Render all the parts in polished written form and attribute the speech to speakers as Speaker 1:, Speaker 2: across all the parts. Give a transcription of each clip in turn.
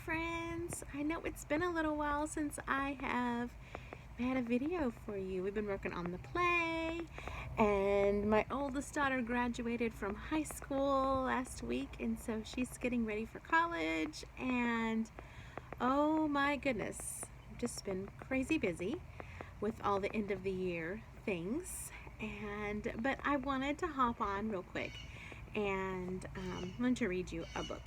Speaker 1: friends. I know it's been a little while since I have made a video for you. We've been working on the play, and my oldest daughter graduated from high school last week, and so she's getting ready for college. And oh my goodness, I've just been crazy busy with all the end of the year things. But I wanted to hop on real quick and I want to read you a book.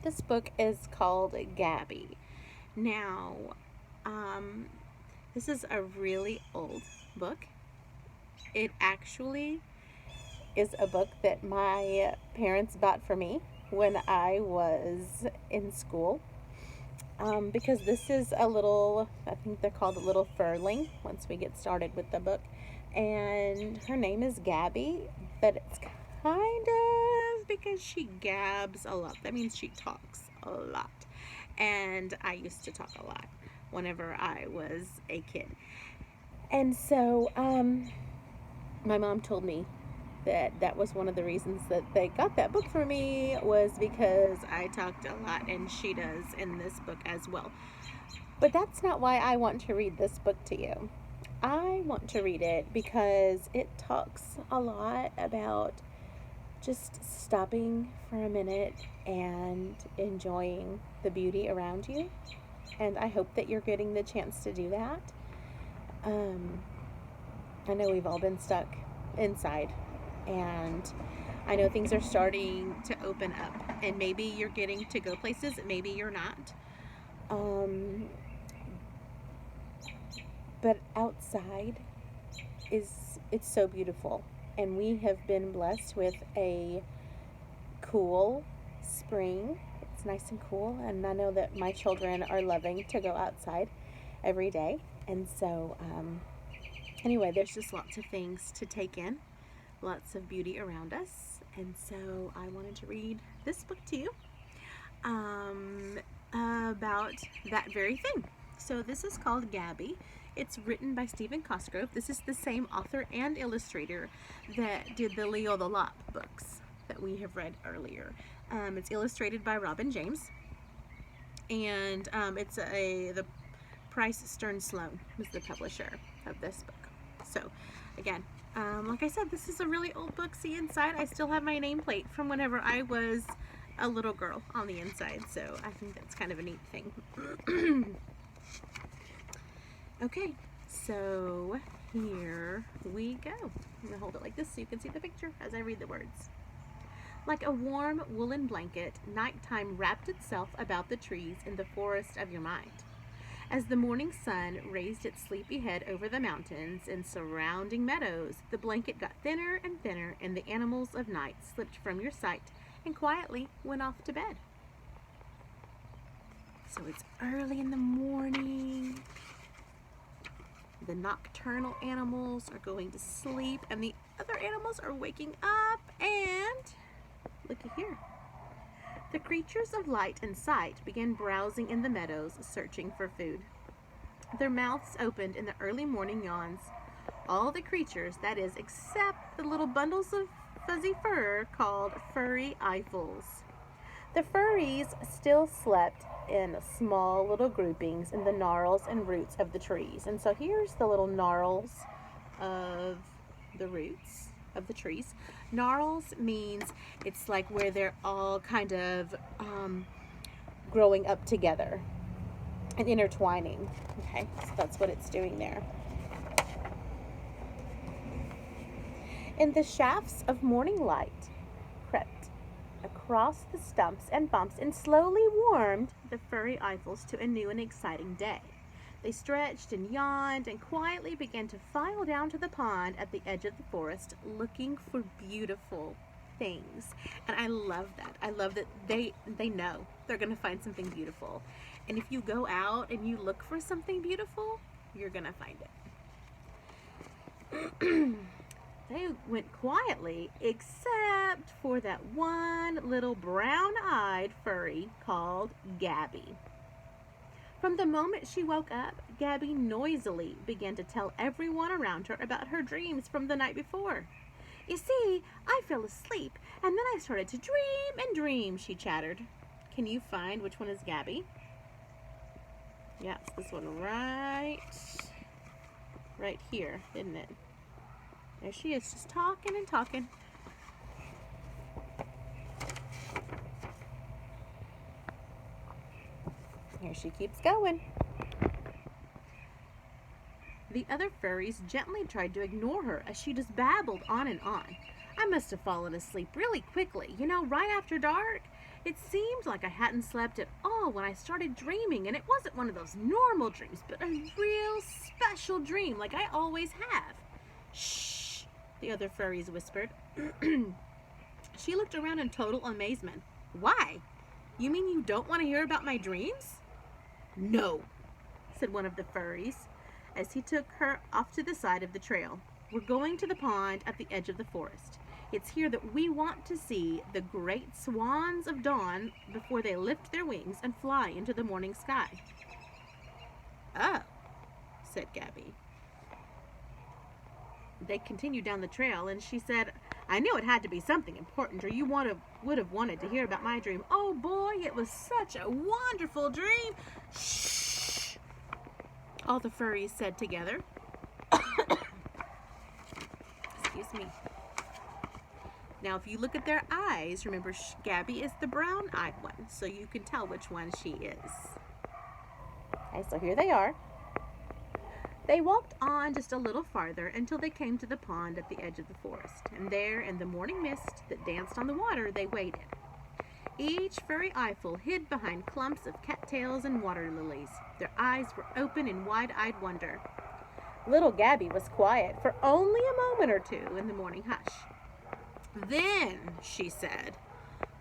Speaker 1: This book is called Gabby. Now, this is a really old book. It actually is a book that my parents bought for me when I was in school. Because this is a little, I think they're called a little furling once we get started with the book. And her name is Gabby, but it's kind of because she gabs a lot. That means she talks a lot. And I used to talk a lot whenever I was a kid. And so my mom told me that was one of the reasons that they got that book for me, was because I talked a lot, and she does in this book as well. But that's not why I want to read this book to you. I want to read it because it talks a lot about just stopping for a minute and enjoying the beauty around you. And I hope that you're getting the chance to do that. I know we've all been stuck inside, and I know things are starting to open up, and maybe you're getting to go places, maybe you're not. But outside it's so beautiful, and we have been blessed with a cool spring. It's nice and cool, and I know that my children are loving to go outside every day. And so anyway, there's just lots of things to take in, lots of beauty around us. And so I wanted to read this book to you about that very thing. So this is called Gabby. It's written by Cosgrove. This is the same author and illustrator that did the Leo the Lop books that we have read earlier. It's illustrated by Robin James, and it's the Price Stern Sloan was the publisher of this book. So again, like I said, this is a really old book. See inside, I still have my nameplate from whenever I was a little girl on the inside, so I think that's kind of a neat thing. Okay, so here we go. I'm going to hold it like this so you can see the picture as I read the words. Like a warm woolen blanket, nighttime wrapped itself about the trees in the forest of your mind. As the morning sun raised its sleepy head over the mountains and surrounding meadows, the blanket got thinner and thinner, and the animals of night slipped from your sight and quietly went off to bed. So it's early in the morning. The nocturnal animals are going to sleep, and the other animals are waking up, and looky here. The creatures of light and sight began browsing in the meadows, searching for food. Their mouths opened in the early morning yawns. All the creatures, that is, except the little bundles of fuzzy fur called furry eifels. The furries still slept in small little groupings in the gnarls and roots of the trees. And so here's the little gnarls of the roots of the trees. Gnarls means it's like where they're all kind of growing up together and intertwining. Okay, so that's what it's doing there. In the shafts of morning light crept across the stumps and bumps and slowly warmed the furry eifels to a new and exciting day. They stretched and yawned and quietly began to file down to the pond at the edge of the forest, looking for beautiful things. And I love that. I love that they know they're going to find something beautiful. And if you go out and you look for something beautiful, you're going to find it. They went quietly, except for that one little brown-eyed furry called Gabby. From the moment she woke up, Gabby noisily began to tell everyone around her about her dreams from the night before. You see, I fell asleep, and then I started to dream and dream, she chattered. can you find which one is Gabby? Yeah, it's this one right here, isn't it? There she is, just talking and talking. Here she keeps going. The other furries gently tried to ignore her as she just babbled on and on. I must have fallen asleep really quickly, right after dark. It seemed like I hadn't slept at all when I started dreaming, and it wasn't one of those normal dreams, but a real special dream like I always have. Shh, the other furries whispered. She looked around in total amazement. Why? You mean you don't want to hear about my dreams? No, said one of the furries as he took her off to the side of the trail. We're going to the pond at the edge of the forest. It's here that we want to see the great swans of dawn before they lift their wings and fly into the morning sky. Oh, said Gabby. They continued down the trail, and she said, I knew it had to be something important, or you would have wanted to hear about my dream. Oh boy, it was such a wonderful dream. Shh, all the furries said together. Excuse me. Now, if you look at their eyes, remember Gabby is the brown-eyed one, so you can tell which one she is. Okay, so here they are. They walked on just a little farther until they came to the pond at the edge of the forest, and there, in the morning mist that danced on the water, they waited. Each furry eyeful hid behind clumps of cattails and water lilies. Their eyes were open in wide-eyed wonder. Little Gabby was quiet for only a moment or two in the morning hush. Then she said,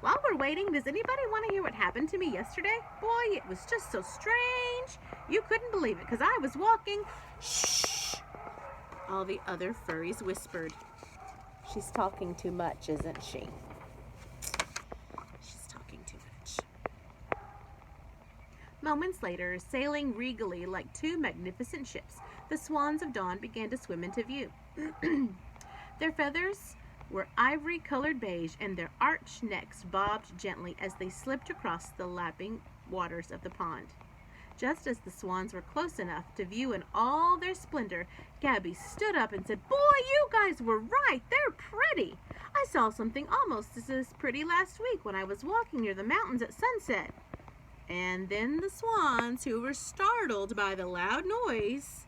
Speaker 1: while we're waiting, does anybody want to hear what happened to me yesterday? Boy, it was just so strange. You couldn't believe it because I was walking. Shh, all the other furries whispered. She's talking too much, isn't she? She's talking too much. Moments later, sailing regally like two magnificent ships, the swans of dawn began to swim into view. Their feathers were ivory-colored beige, and their arched necks bobbed gently as they slipped across the lapping waters of the pond. Just as the swans were close enough to view in all their splendor, Gabby stood up and said, Boy, you guys were right. They're pretty. I saw something almost as pretty last week when I was walking near the mountains at sunset. And then the swans, who were startled by the loud noise,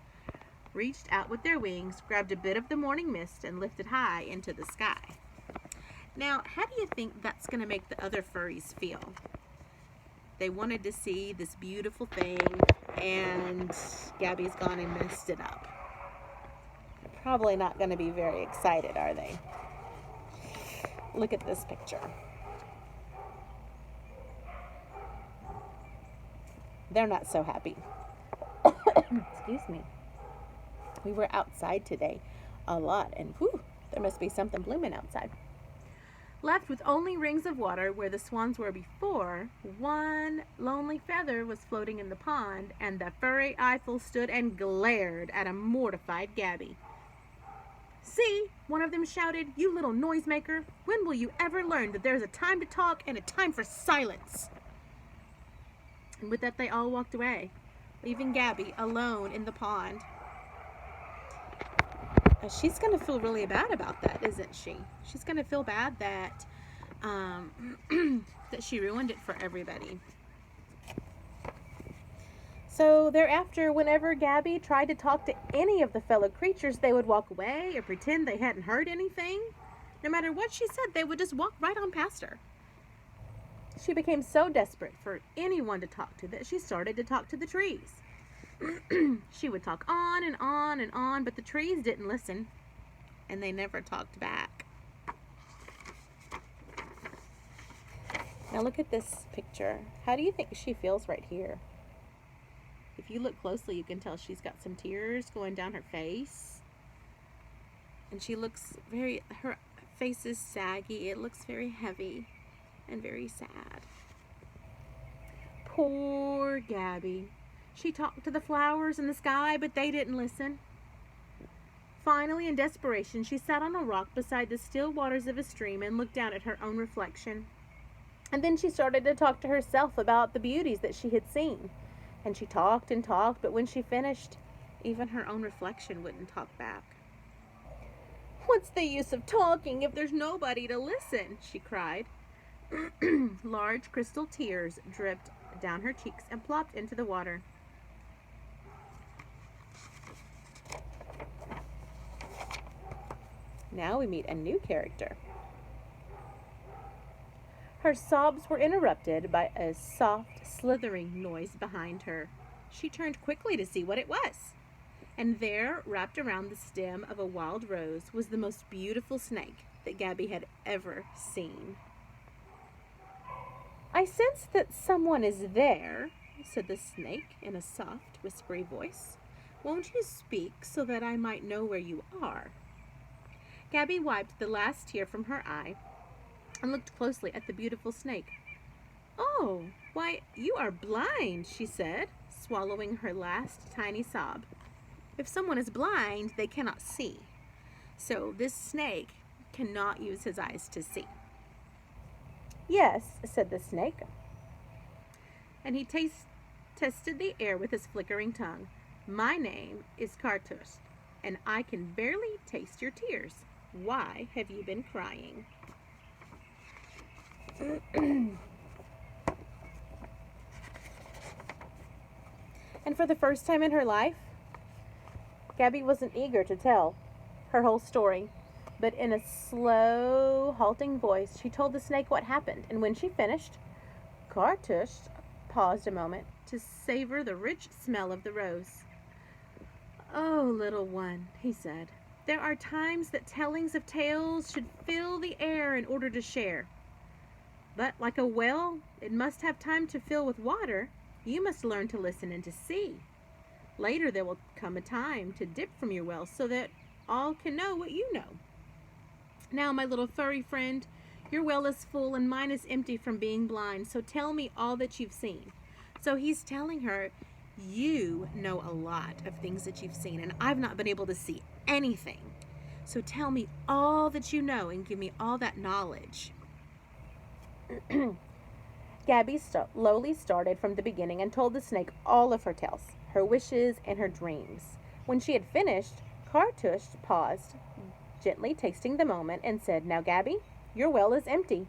Speaker 1: reached out with their wings, grabbed a bit of the morning mist, and lifted high into the sky. Now, how do you think that's going to make the other furries feel? They wanted to see this beautiful thing, and Gabby's gone and messed it up. They're probably not going to be very excited, are they? Look at this picture. They're not so happy. Excuse me. We were outside today a lot, and whew, there must be something blooming outside. Left with only rings of water where the swans were before, one lonely feather was floating in the pond, and the furry eyeful stood and glared at a mortified Gabby. See, one of them shouted, you little noisemaker, when will you ever learn that there's a time to talk and a time for silence? And with that, they all walked away, leaving Gabby alone in the pond. She's going to feel really bad about that, isn't she? She's going to feel bad that that she ruined it for everybody. So thereafter, whenever Gabby tried to talk to any of the fellow creatures, they would walk away or pretend they hadn't heard anything. No matter what she said, they would just walk right on past her. She became so desperate for anyone to talk to that she started to talk to the trees. She would talk on and on and on, but the trees didn't listen, and they never talked back. Now look at this picture. How do you think she feels right here? If you look closely, you can tell she's got some tears going down her face. And she looks her face is saggy. It looks very heavy and very sad. Poor Gabby. She talked to the flowers in the sky, but they didn't listen. Finally, in desperation, she sat on a rock beside the still waters of a stream and looked down at her own reflection. And then she started to talk to herself about the beauties that she had seen. And she talked and talked, but when she finished, even her own reflection wouldn't talk back. "What's the use of talking if there's nobody to listen?" she cried. Large crystal tears dripped down her cheeks and plopped into the water. Now we meet a new character. Her sobs were interrupted by a soft, slithering noise behind her. She turned quickly to see what it was. And there, wrapped around the stem of a wild rose, was the most beautiful snake that Gabby had ever seen. "I sense that someone is there," said the snake in a soft, whispery voice. "Won't you speak so that I might know where you are?" Gabby wiped the last tear from her eye and looked closely at the beautiful snake. "Oh, why, you are blind," she said, swallowing her last tiny sob. If someone is blind, they cannot see. So this snake cannot use his eyes to see. "Yes," said the snake. And he tested the air with his flickering tongue. "My name is Cartus, and I can barely taste your tears. Why have you been crying?" And for the first time in her life, Gabby wasn't eager to tell her whole story, but in a slow, halting voice, she told the snake what happened. And when she finished, Cartus paused a moment to savor the rich smell of the rose. "Oh, little one," he said, "there are times that tellings of tales should fill the air in order to share. But like a well, it must have time to fill with water. You must learn to listen and to see. Later there will come a time to dip from your well so that all can know what you know. Now, my little furry friend, your well is full and mine is empty from being blind, so tell me all that you've seen." So he's telling her, you know a lot of things that you've seen, and I've not been able to see anything. So tell me all that you know and give me all that knowledge. Gabby slowly started from the beginning and told the snake all of her tales, her wishes, and her dreams. When she had finished, Cartush paused, gently tasting the moment, and said, "Now, Gabby, your well is empty.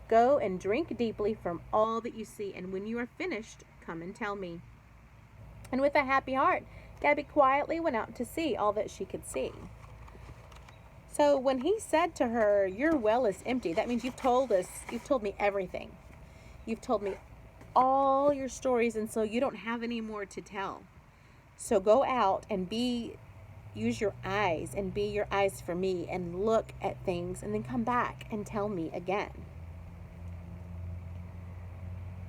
Speaker 1: Go and drink deeply from all that you see, and when you are finished, come and tell me." And with a happy heart, Gabby quietly went out to see all that she could see. So when he said to her, "Your well is empty," that means you've told me everything. You've told me all your stories, and so you don't have any more to tell. So go out and use your eyes and be your eyes for me and look at things and then come back and tell me again.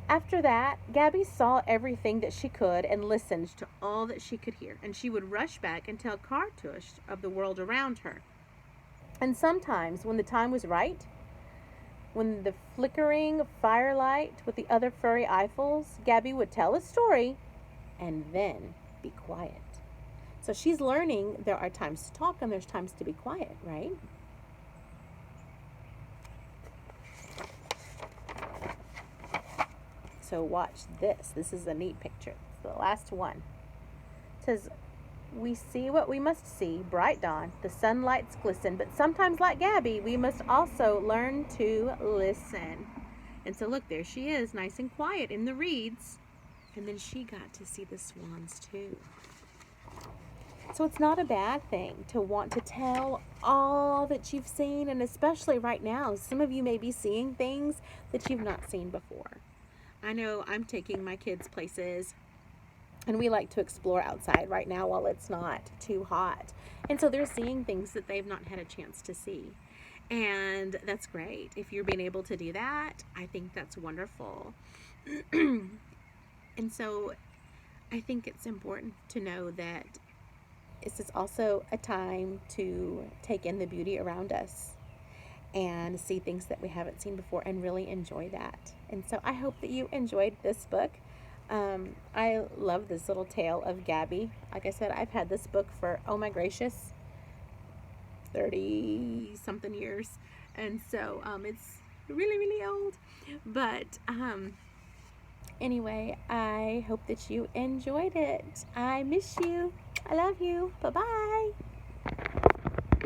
Speaker 1: After that, Gabby saw everything that she could and listened to all that she could hear, and she would rush back and tell Cartush of the world around her. And sometimes, when the time was right, when the flickering firelight with the other furry eyefuls, Gabby would tell a story and then be quiet. So she's learning there are times to talk and there's times to be quiet, right? So watch this. This is a neat picture. It's the last one. It says, "We see what we must see, bright dawn, the sunlights glisten, but sometimes, like Gabby, we must also learn to listen." And so look, there she is, nice and quiet in the reeds. And then she got to see the swans too. So it's not a bad thing to want to tell all that you've seen, and especially right now, some of you may be seeing things that you've not seen before. I know I'm taking my kids places, and we like to explore outside right now while it's not too hot. And so they're seeing things that they've not had a chance to see. And that's great. If you're being able to do that, I think that's wonderful. And so I think it's important to know that this is also a time to take in the beauty around us and see things that we haven't seen before and really enjoy that. And so I hope that you enjoyed this book. I love this little tale of Gabby. Like I said, I've had this book for, oh my gracious, 30 something years. And so it's really, really old. But anyway, I hope that you enjoyed it. I miss you. I love you. Bye bye.